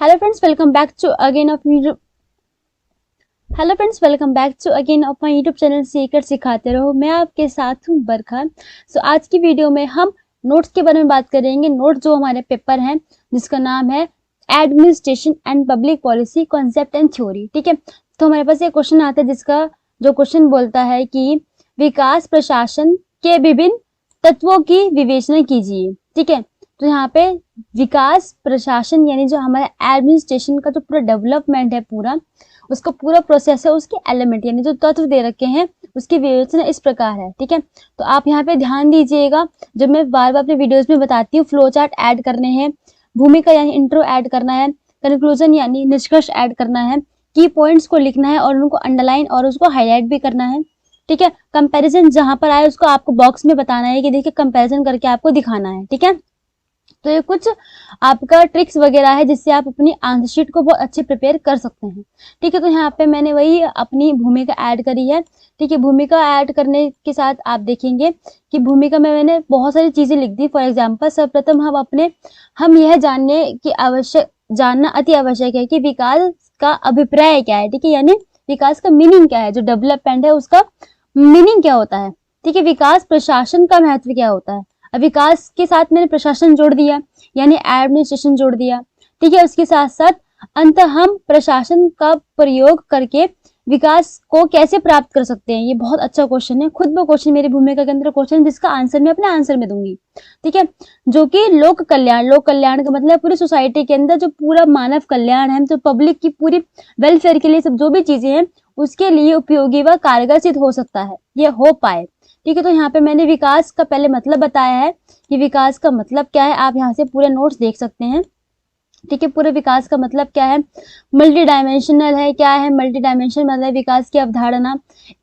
Hello friends, welcome back to again of YouTube. Hello friends, welcome back to again of my YouTube channel सीखकर सिखाते रहो। मैं आपके साथ हूँ बरखा। आज की वीडियो में हम नोट्स के बारे में बात करेंगे। नोट्स जो हमारे पेपर हैं जिसका नाम है administration and public policy concept and theory. ठीक है, तो हमारे पास एक क्वेश्चन आता है जिसका जो क्वेश्चन बोलता है कि विकास प्रशासन के विभिन्न तत्वों की विवेचना कीजिए। ठीक है, तो यहाँ पे विकास प्रशासन यानी जो हमारा एडमिनिस्ट्रेशन का जो पूरा डेवलपमेंट है, पूरा उसका पूरा प्रोसेस है, उसके एलिमेंट यानी जो तत्व दे रखे हैं उसकी विवेचना इस प्रकार है। ठीक है, तो आप यहाँ पे ध्यान दीजिएगा, जब मैं बार बार अपने वीडियोस में बताती हूँ फ्लो चार्ट ऐड करने हैं, भूमिका यानी इंट्रो ऐड करना है, कंक्लूजन यानी निष्कर्ष ऐड करना है, की पॉइंट्स को लिखना है और उनको अंडरलाइन और उसको हाईलाइट भी करना है। ठीक है, कंपैरिजन जहां पर आए उसको आपको बॉक्स में बताना है कि देखिए कंपैरिजन करके आपको दिखाना है। ठीक है, तो ये कुछ आपका ट्रिक्स वगैरह है जिससे आप अपनी आंसर शीट को बहुत अच्छे प्रिपेयर कर सकते हैं। ठीक है, तो यहाँ पे मैंने वही अपनी भूमिका ऐड करी है। ठीक है, भूमिका ऐड करने के साथ आप देखेंगे कि भूमिका में मैंने बहुत सारी चीजें लिख दी। फॉर एग्जाम्पल, सर्वप्रथम हम यह जानना अति आवश्यक है कि विकास का अभिप्राय क्या है। ठीक है, यानी विकास का मीनिंग क्या है, जो डेवलपमेंट है उसका मीनिंग क्या होता है। ठीक है, विकास प्रशासन का महत्व क्या होता है। विकास के साथ मैंने प्रशासन जोड़ दिया यानी एडमिनिस्ट्रेशन जोड़ दिया। ठीक है, उसके साथ साथ अंत हम प्रशासन का प्रयोग करके विकास को कैसे प्राप्त कर सकते हैं। ये बहुत अच्छा क्वेश्चन है, खुद वो क्वेश्चन मेरी भूमिका के अंदर क्वेश्चन जिसका आंसर मैं अपने आंसर में दूंगी। ठीक है, जो कि लोक कल्याण का मतलब पूरी सोसाइटी के अंदर जो पूरा मानव कल्याण है, जो पब्लिक की पूरी वेलफेयर के लिए सब जो भी चीजें हैं उसके लिए उपयोगी व कारगर सिद्ध हो सकता है, ये हो पाए। ठीक है, तो यहाँ पे मैंने विकास का पहले मतलब बताया है कि विकास का मतलब क्या है। आप यहाँ से पूरे नोट्स देख सकते हैं। ठीक है, पूरे विकास का मतलब क्या है, मल्टी डायमेंशनल है। क्या है मल्टी डायमेंशन मतलब विकास की अवधारणा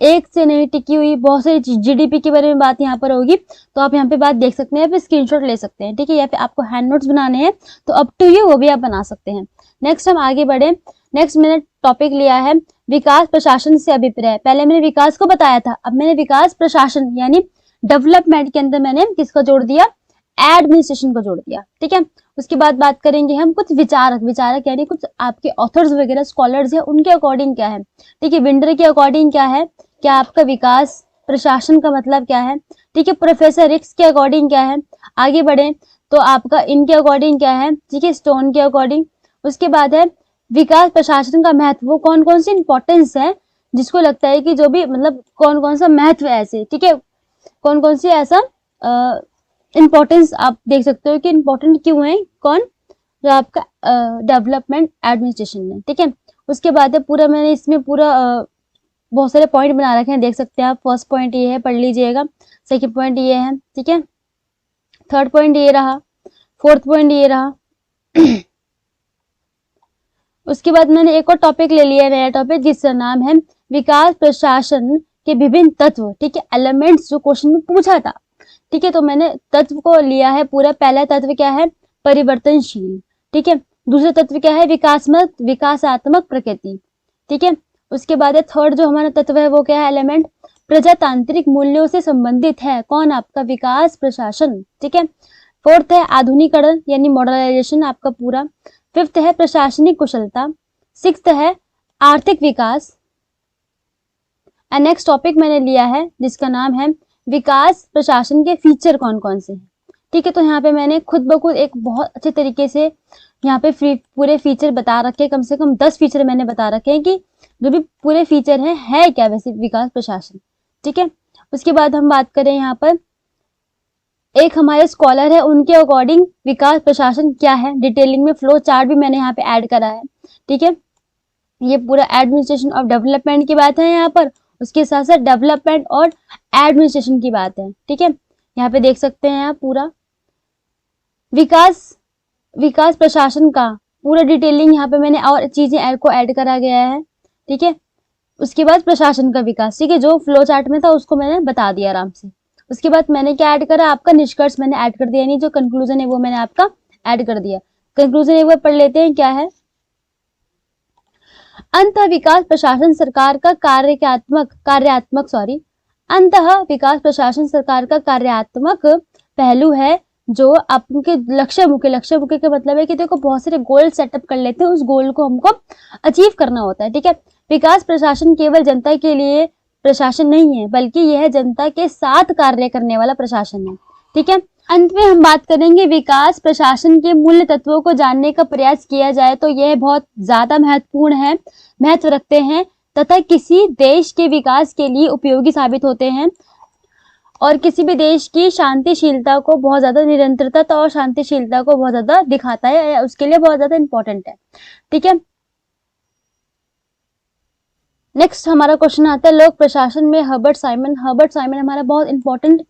एक से नहीं टिकी हुई, बहुत सारी जीडीपी के बारे में बात यहाँ पर होगी, तो आप यहाँ पे बात देख सकते हैं, या फिर स्क्रीनशॉट ले सकते हैं। ठीक है, या फिर आपको हैंड नोट्स बनाने हैं तो अप टू यू, वो भी आप बना सकते हैं। नेक्स्ट हम आगे बढ़े। नेक्स्ट मैंने टॉपिक लिया है विकास प्रशासन से अभिप्राय। पहले मैंने विकास को बताया था, अब मैंने विकास प्रशासन यानी डेवलपमेंट के अंदर मैंने किसको जोड़ दिया, एडमिनिस्ट्रेशन को जोड़ दिया। ठीक है, उसके बाद बात करेंगे हम कुछ विचारक यानी कुछ आपके ऑथर्स वगैरह स्कॉलर्स हैं उनके अकॉर्डिंग क्या है। ठीक है, विंडर के अकॉर्डिंग क्या है, क्या आपका विकास प्रशासन का मतलब क्या है। ठीक है, प्रोफेसर रिक्स के अकॉर्डिंग क्या है। आगे बढ़े तो आपका इनके अकॉर्डिंग क्या है। ठीक है, स्टोन के अकॉर्डिंग। उसके बाद है विकास प्रशासन का महत्व, वो कौन कौन सी इंपॉर्टेंस है जिसको लगता है कि जो भी मतलब कौन कौन सा महत्व है ऐसे। ठीक है, कौन कौन सी ऐसा इंपॉर्टेंस आप देख सकते हो कि इंपॉर्टेंट क्यों है, कौन जो आपका डेवलपमेंट एडमिनिस्ट्रेशन में। ठीक है, उसके बाद है पूरा मैंने इसमें पूरा बहुत सारे पॉइंट बना रखे हैं, देख सकते हैं आप। फर्स्ट पॉइंट ये है, पढ़ लीजिएगा। सेकंड पॉइंट ये है। ठीक है, थर्ड पॉइंट ये रहा, फोर्थ पॉइंट ये रहा। उसके बाद मैंने एक और टॉपिक ले लिया, नया टॉपिक जिसका नाम है विकास प्रशासन के विभिन्न तत्व। ठीक है, एलिमेंट्स जो क्वेश्चन में पूछा था। ठीक है, तो मैंने तत्व को लिया है पूरा। पहला तत्व क्या है, परिवर्तनशील। ठीक है, दूसरा तत्व क्या है, विकासात्मक प्रकृति। ठीक है, उसके बाद है थर्ड जो हमारा तत्व है वो क्या है, एलिमेंट प्रजातांत्रिक मूल्यों से संबंधित है, कौन, आपका विकास प्रशासन। ठीक है, फोर्थ है आधुनिकीकरण यानी मॉडर्नाइजेशन आपका पूरा। फिफ्थ है प्रशासनिक कुशलता। सिक्स्थ है आर्थिक विकास। एंड नेक्स्ट टॉपिक मैंने लिया है जिसका नाम है विकास प्रशासन के फीचर कौन कौन से हैं। ठीक है, तो यहाँ पे मैंने खुद ब खुद एक बहुत अच्छे तरीके से यहाँ पे पूरे फीचर बता रखे हैं। कम से कम 10 फीचर मैंने बता रखे हैं कि जो भी पूरे फीचर हैं है क्या वैसे विकास प्रशासन। ठीक है, उसके बाद हम बात करें यहाँ पर एक हमारे स्कॉलर है उनके अकॉर्डिंग विकास प्रशासन क्या है, डिटेलिंग में फ्लो चार्ट भी मैंने यहाँ पे ऐड करा है। ठीक है, ये पूरा एडमिनिस्ट्रेशन ऑफ डेवलपमेंट की बात है यहाँ पर, उसके साथ साथ डेवलपमेंट और एडमिनिस्ट्रेशन की बात है। ठीक है, यहाँ पे देख सकते हैं आप पूरा विकास प्रशासन का पूरा डिटेलिंग यहाँ पे मैंने और चीजें को ऐड करा गया है। ठीक है, उसके बाद प्रशासन का विकास, ठीक है, जो फ्लो चार्ट में था उसको मैंने बता दिया आराम से। उसके बाद मैंने क्या ऐड करा, आपका निष्कर्ष मैंने ऐड कर दिया, यानी जो कंक्लूजन है वो मैंने आपका ऐड कर दिया। कंक्लूजन एक बार पढ़ लेते हैं, क्या है, अंत विकास प्रशासन सरकार का कार्यात्मक पहलू है जो आपके लक्ष्य मुख्य का मतलब है कि देखो बहुत सारे गोल सेटअप कर लेते हैं, उस गोल को हमको अचीव करना होता है, ठीक है। विकास प्रशासन केवल जनता के लिए प्रशासन नहीं है, बल्कि यह जनता के साथ कार्य करने वाला प्रशासन है, ठीक है। अंत में हम बात करेंगे विकास प्रशासन के मूल्य तत्वों को जानने का प्रयास किया जाए तो यह बहुत ज्यादा महत्वपूर्ण है, महत्व रखते हैं तथा किसी देश के विकास के लिए उपयोगी साबित होते हैं और किसी भी देश की शांतिशीलता को बहुत ज्यादा, निरंतरता और शांतिशीलता को बहुत ज्यादा दिखाता है, या उसके लिए बहुत ज्यादा इंपॉर्टेंट है, ठीक है। नेक्स्ट हमारा क्वेश्चन आता है लोक प्रशासन में हर्बर्ट साइमन। हर्बर्ट साइमन हमारा बहुत इंपॉर्टेंट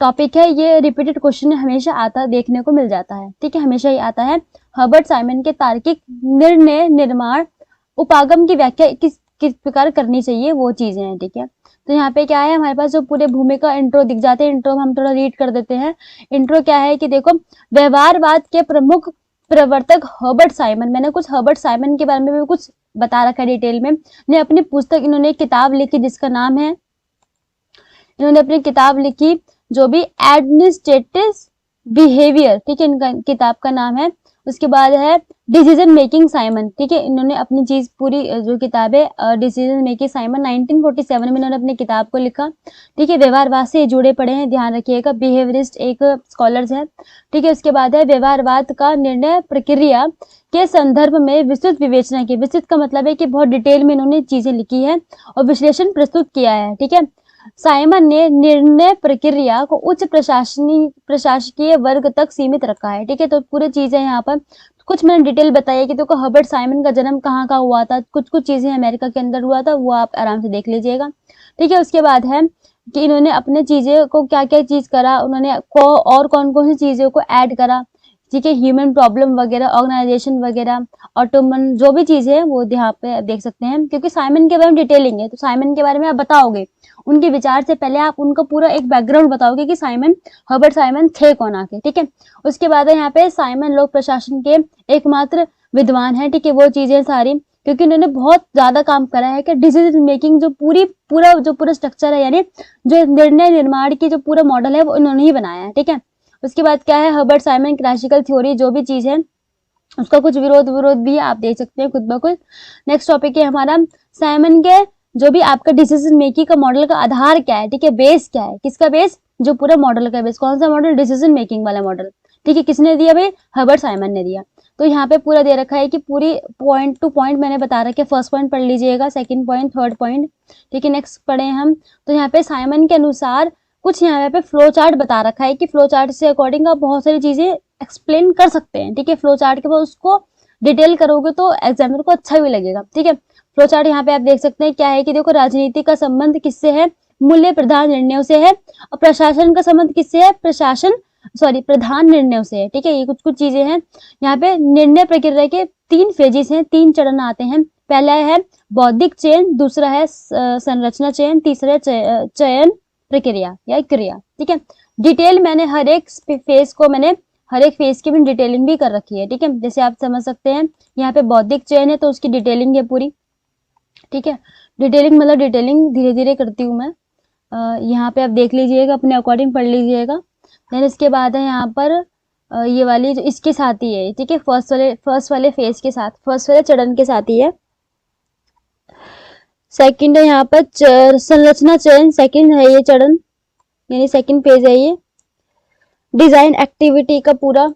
टॉपिक है, ये रिपीटेड क्वेश्चन हमेशा आता देखने को मिल जाता है, ठीक है, हमेशा ही आता है। हर्बर्ट साइमन के तार्किक निर्णय निर्माण उपागम की व्याख्या किस प्रकार करनी चाहिए, वो चीजें हैं, ठीक है। तो यहाँ पे क्या है, हमारे पास जो पूरे भूमिका इंट्रो दिख जाते हैं, इंट्रो हम थोड़ा रीड कर देते हैं। इंट्रो क्या है कि देखो, व्यवहारवाद के प्रमुख प्रवर्तक हर्बर्ट साइमन, मैंने कुछ हर्बर्ट साइमन के बारे में भी कुछ बता रखा है डिटेल में। ने अपनी पुस्तक, इन्होंने किताब लिखी जिसका नाम है, इन्होंने अपनी किताब लिखी जो भी एडमिनिस्ट्रेटिव बिहेवियर, ठीक है, इनका किताब का नाम है। उसके बाद है डिसीजन मेकिंग साइमन, ठीक है, इन्होंने अपनी चीज पूरी जो किताब है डिसीजन मेकिंग साइमन 1947 में इन्होंने अपनी किताब को लिखा, ठीक है। व्यवहारवाद से जुड़े पड़े हैं, ध्यान रखिएगा, बिहेवियरिस्ट एक स्कॉलर्स है, ठीक है। उसके बाद है व्यवहारवाद का निर्णय प्रक्रिया के संदर्भ में विस्तृत विवेचना की। विस्तृत का मतलब है कि बहुत डिटेल में इन्होंने चीजें लिखी है और विश्लेषण प्रस्तुत किया है, ठीक है। साइमन ने निर्णय प्रक्रिया को उच्च प्रशासकीय वर्ग तक सीमित रखा है, ठीक है। तो पूरी चीजें यहाँ पर कुछ मैंने डिटेल बताई है कि देखो हर्बर्ट साइमन का जन्म कहाँ का हुआ था, कुछ चीजें अमेरिका के अंदर हुआ था, वो आप आराम से देख लीजिएगा, ठीक है। उसके बाद है कि इन्होंने अपने चीजें को क्या क्या चीज करा, उन्होंने और कौन कौन सी चीजों को ऐड करा, ठीक है, ह्यूमन प्रॉब्लम वगैरह, ऑर्गेनाइजेशन वगैरह, ऑटोमन, जो भी चीजें हैं वो यहाँ पे देख सकते हैं, क्योंकि साइमन के बारे में डिटेलिंग है, तो साइमन के बारे में आप बताओगे, उनके विचार से पहले आप उनका पूरा एक बैकग्राउंड बताओगे कि साइमन, हर्बर्ट साइमन थे कौन आके, ठीक है। उसके बाद है यहाँ पे साइमन लोक प्रशासन के एकमात्र विद्वान है, ठीक है, वो चीजें सारी, क्योंकि उन्होंने बहुत ज्यादा काम करा है कि डिसीजन मेकिंग जो पूरा स्ट्रक्चर है, यानी जो निर्णय निर्माण की जो पूरा मॉडल है वो इन्होंने ही बनाया है, ठीक है। उसके बाद क्या है, हर्बर्ट साइमन क्लासिकल थ्योरी, जो भी चीज है उसका कुछ विरोध भी आप देख सकते हैं खुद ब खुद। नेक्स्ट टॉपिक है हमारा साइमन के जो भी आपका डिसीजन मेकिंग का मॉडल का आधार क्या है, ठीक है, बेस क्या है, किसका बेस, जो पूरा मॉडल का बेस, कौन सा मॉडल, डिसीजन मेकिंग वाला मॉडल, ठीक है, किसने दिया भाई, हर्बर्ट साइमन ने दिया। तो यहाँ पे पूरा दे रखा है कि पूरी पॉइंट टू पॉइंट मैंने बता रखा है, फर्स्ट पॉइंट पढ़ लीजिएगा, सेकंड पॉइंट, थर्ड पॉइंट, ठीक है। नेक्स्ट पढ़े हम, तो यहाँ पे साइमन के अनुसार कुछ यहाँ पे फ्लो चार्ट बता रखा है कि फ्लो चार्ट से अकॉर्डिंग आप बहुत सारी चीजें एक्सप्लेन कर सकते हैं, ठीक है। फ्लो चार्ट के बाद उसको डिटेल करोगे तो एग्जामिनर को अच्छा भी लगेगा, ठीक है। फ्लो चार्ट यहाँ पे आप देख सकते हैं क्या है कि देखो, राजनीति का संबंध किससे है, मूल्य प्रधान निर्णयों से है, और प्रशासन का संबंध किससे है, प्रधान निर्णयों से है, ठीक है। ये कुछ चीजें हैं यहाँ पे। निर्णय प्रक्रिया के 3 फेजेस हैं, 3 चरण आते हैं। पहला है बौद्धिक चयन, दूसरा है संरचना चयन, तीसरा है चयन प्रक्रिया या क्रिया, ठीक है। डिटेल मैंने हर एक फेज की भी डिटेलिंग भी कर रखी है, ठीक है। जैसे आप समझ सकते हैं यहाँ पे बौद्धिक चयन है तो उसकी डिटेलिंग है पूरी, ठीक है। डिटेलिंग मतलब डिटेलिंग धीरे धीरे करती हूँ मैं, यहाँ पे आप देख लीजिएगा, अपने अकॉर्डिंग पढ़ लीजिएगा। देन इसके बाद है यहाँ पर ये वाली जो इसके साथ ही है, ठीक है, फर्स्ट वाले फेज के साथ, फर्स्ट वाले चरण के साथ ही है। सेकंड है यहाँ पर संरचना चयन, सेकंड है ये चरण, यानी सेकंड फेज है ये। डिजाइन एक्टिविटी का पूरा,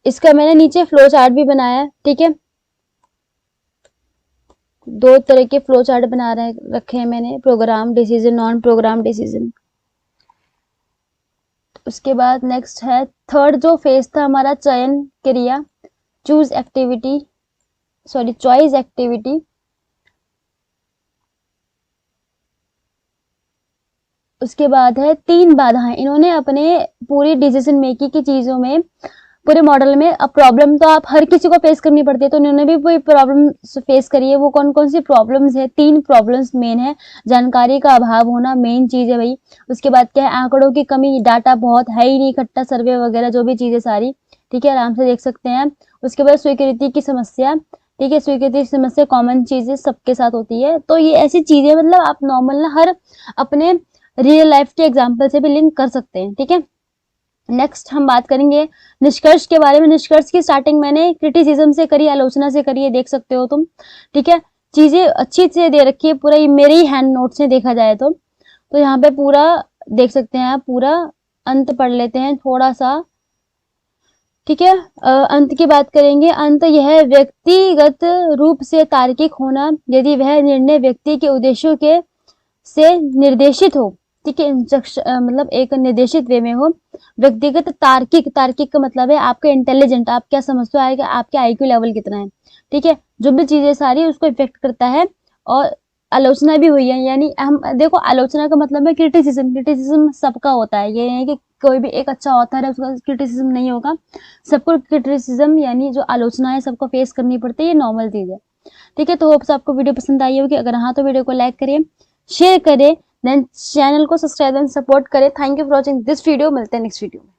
इसका मैंने नीचे फ्लो चार्ट भी बनाया है, ठीक है। 2 तरह के फ्लो चार्ट बना रखे हैं मैंने, program decision, non program decision. उसके बाद नेक्स्ट है थर्ड जो फेज था हमारा, चयन क्रिया, चॉइस एक्टिविटी। उसके बाद है 3 बाधाएं, इन्होंने अपने पूरी डिसीजन मेकिंग की चीजों में, पूरे मॉडल में, अब प्रॉब्लम तो आप हर किसी को फेस करनी पड़ती है, तो इन्होंने भी कोई प्रॉब्लम फेस करी है। वो कौन कौन सी प्रॉब्लम्स है, 3 प्रॉब्लम्स मेन है। जानकारी का अभाव होना मेन चीज है भाई। उसके बाद क्या है, आंकड़ों की कमी, डाटा बहुत है ही नहीं इकट्ठा, सर्वे वगैरह जो भी चीजें सारी, ठीक है, आराम से देख सकते हैं। उसके बाद स्वीकृति की समस्या, ठीक है, स्वीकृति की समस्या कॉमन चीजें सबके साथ होती है। तो ये ऐसी चीजें मतलब आप नॉर्मल ना हर अपने रियल लाइफ के एग्जाम्पल से भी लिंक कर सकते हैं, ठीक है। नेक्स्ट हम बात करेंगे निष्कर्ष के बारे में। निष्कर्ष की स्टार्टिंग मैंने क्रिटिसिज्म से करी, आलोचना से करी है, देख सकते हो तुम, ठीक है। चीजें अच्छी से दे रखी है, पूरा ये मेरे ही हैंड नोट से देखा जाए तो यहाँ पे पूरा देख सकते हैं आप। पूरा अंत पढ़ लेते हैं थोड़ा सा, ठीक है। अंत की बात करेंगे। अंत यह व्यक्तिगत रूप से तार्किक होना, यदि वह निर्णय व्यक्ति के उद्देश्यों के से निर्देशित हो, ठीक है, मतलब एक निर्देशित वे में हो। व्यक्तिगत तार्किक, तार्किक का मतलब है आपका इंटेलिजेंट, आप क्या समझते हो, आएगा आपके आईक्यू लेवल कितना है, ठीक है। जो भी चीजें सारी उसको इफेक्ट करता है। और आलोचना भी हुई है, यानी हम देखो आलोचना का मतलब है क्रिटिसिज्म। क्रिटिसिज्म सबका होता है, ये है कि कोई भी एक अच्छा ऑथर है उसका क्रिटिसिज्म नहीं होगा, सबको क्रिटिसिज्म यानी जो आलोचना है सबको फेस करनी पड़ती है, ये नॉर्मल चीज है, ठीक है। तो होप्स आपको वीडियो पसंद आई होगी, अगर हाँ तो वीडियो को लाइक करिए, शेयर करें, देन चैनल को सब्सक्राइब एंड सपोर्ट करें। Thank you for watching this video, मिलते हैं नेक्स्ट वीडियो में।